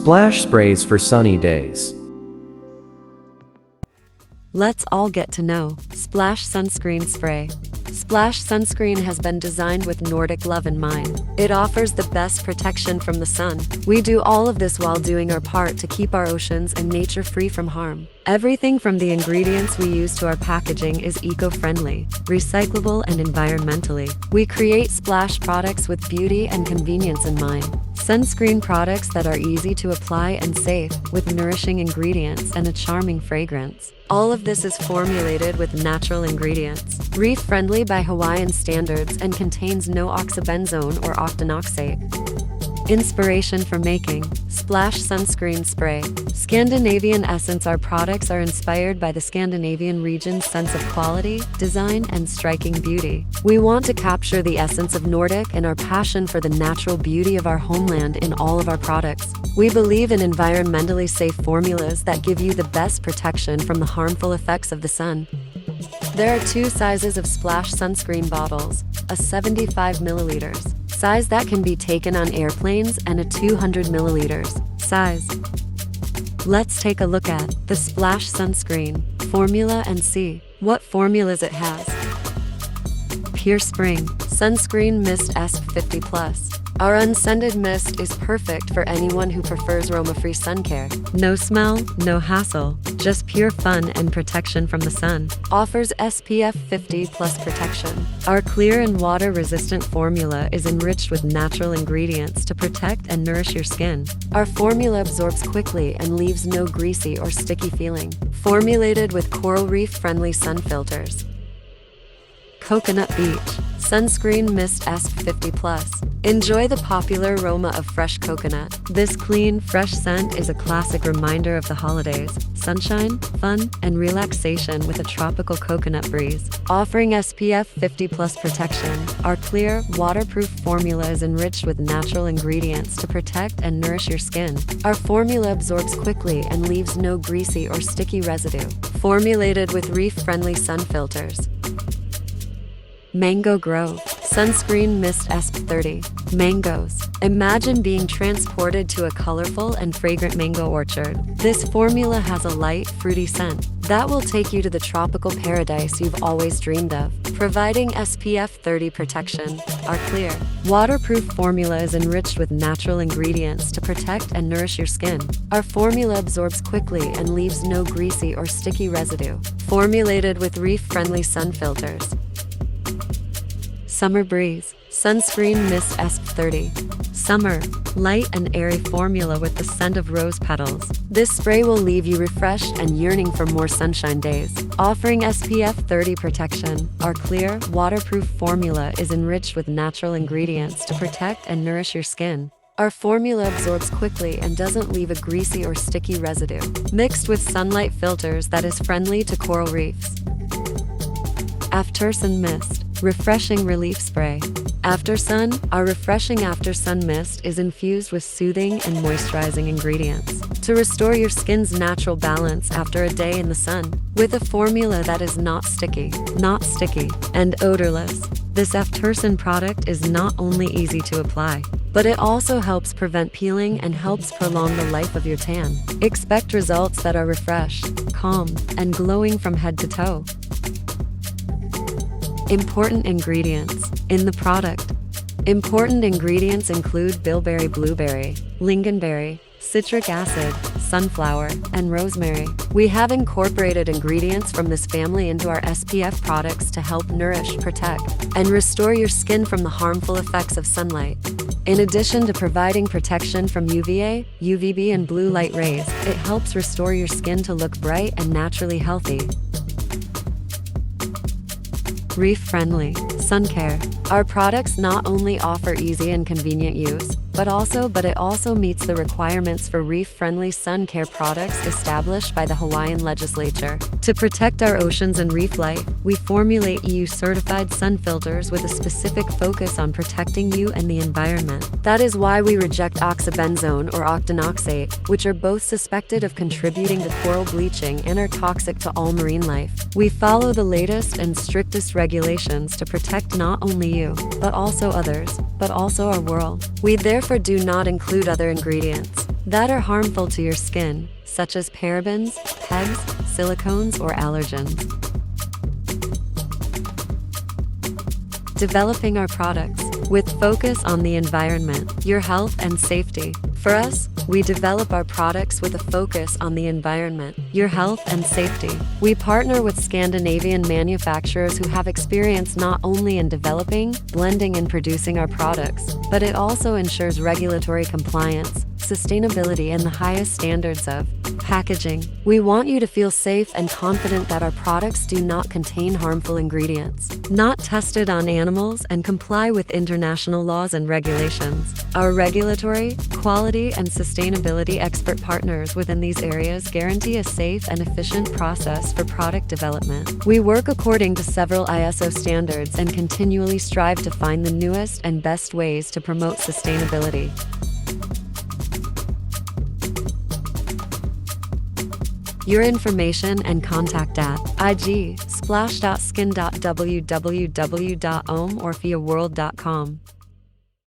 Splash sprays for sunny days. Let's all get to know Splash Sunscreen Spray. Splash Sunscreen has been designed with Nordic love in mind. It offers the best protection from the sun. We do all of this while doing our part to keep our oceans and nature free from harm. Everything from the ingredients we use to our packaging is eco-friendly, recyclable, and environmentally. We create Splash products with beauty and convenience in mind. Sunscreen products that are easy to apply and safe, with nourishing ingredients and a charming fragrance. All of this is formulated with natural ingredients, reef-friendly by Hawaiian standards, and contains no Oxybenzone or Octinoxate. Inspiration for making Splash Sunscreen Spray. Scandinavian essence. Our products are inspired by the Scandinavian region's sense of quality, design, and striking beauty. We want to capture the essence of Nordic and our passion for the natural beauty of our homeland in all of our products. We believe in environmentally safe formulas that give you the best protection from the harmful effects of the sun. There are two sizes of Splash Sunscreen bottles, a 75 milliliters size that can be taken on airplanes and a 200 milliliters size. Let's take a look at the Splash Sunscreen formula and see what formulas it has. Pure Spring Sunscreen Mist SP50+. Our unscented mist is perfect for anyone who prefers aroma-free sun care. No smell, no hassle, just pure fun and protection from the sun. Offers SPF 50+ protection. Our clear and water-resistant formula is enriched with natural ingredients to protect and nourish your skin. Our formula absorbs quickly and leaves no greasy or sticky feeling. Formulated with coral reef-friendly sun filters. Coconut Beach Sunscreen Mist SP50+. Enjoy the popular aroma of fresh coconut. This clean, fresh scent is a classic reminder of the holidays, sunshine, fun, and relaxation with a tropical coconut breeze. Offering SPF 50+ protection, our clear, waterproof formula is enriched with natural ingredients to protect and nourish your skin. Our formula absorbs quickly and leaves no greasy or sticky residue. Formulated with reef-friendly sun filters. Mango Grove Sunscreen Mist SP30. Mangoes. Imagine being transported to a colorful and fragrant mango orchard. This formula has a light, fruity scent that will take you to the tropical paradise you've always dreamed of. Providing SPF 30 protection, our clear, waterproof formula is enriched with natural ingredients to protect and nourish your skin. Our formula absorbs quickly and leaves no greasy or sticky residue. Formulated with reef-friendly sun filters. Summer Breeze Sunscreen Mist SP30. Summer, light and airy formula with the scent of rose petals. This spray will leave you refreshed and yearning for more sunshine days. Offering SPF 30 protection, our clear, waterproof formula is enriched with natural ingredients to protect and nourish your skin. Our formula absorbs quickly and doesn't leave a greasy or sticky residue. Mixed with sunlight filters that is friendly to coral reefs. After Sun Mist Refreshing Relief Spray. After Sun, our refreshing After Sun Mist is infused with soothing and moisturizing ingredients to restore your skin's natural balance after a day in the sun. With a formula that is not sticky, and odorless, this After Sun product is not only easy to apply, but it also helps prevent peeling and helps prolong the life of your tan. Expect results that are refreshed, calm, and glowing from head to toe. Important ingredients in the product. Important ingredients include bilberry blueberry, lingonberry, citric acid, sunflower, and rosemary. We have incorporated ingredients from this family into our SPF products to help nourish, protect, and restore your skin from the harmful effects of sunlight. In addition to providing protection from UVA, UVB, and blue light rays, it helps restore your skin to look bright and naturally healthy. Reef-friendly sun care. Our products not only offer easy and convenient use, but it also meets the requirements for reef-friendly sun care products established by the Hawaiian legislature. To protect our oceans and reef life, we formulate EU-certified sun filters with a specific focus on protecting you and the environment. That is why we reject Oxybenzone or Octinoxate, which are both suspected of contributing to coral bleaching and are toxic to all marine life. We follow the latest and strictest regulations to protect not only you, but also others, but also our world. We therefore do not include other ingredients. that are harmful to your skin, such as parabens, PEGs, silicones, or allergens. Developing our products with focus on the environment, your health, and safety. For us, we develop our products with a focus on the environment, your health, and safety. We partner with Scandinavian manufacturers who have experience not only in developing, blending, and producing our products, but it also ensures regulatory compliance, sustainability, and the highest standards of packaging. We want you to feel safe and confident that our products do not contain harmful ingredients, not tested on animals, and comply with international laws and regulations. Our regulatory, quality, and sustainability expert partners within these areas guarantee a safe and efficient process for product development. We work according to several ISO standards and continually strive to find the newest and best ways to promote sustainability. Your information and contact at IG splash.skin.www.omorfiaworld.com.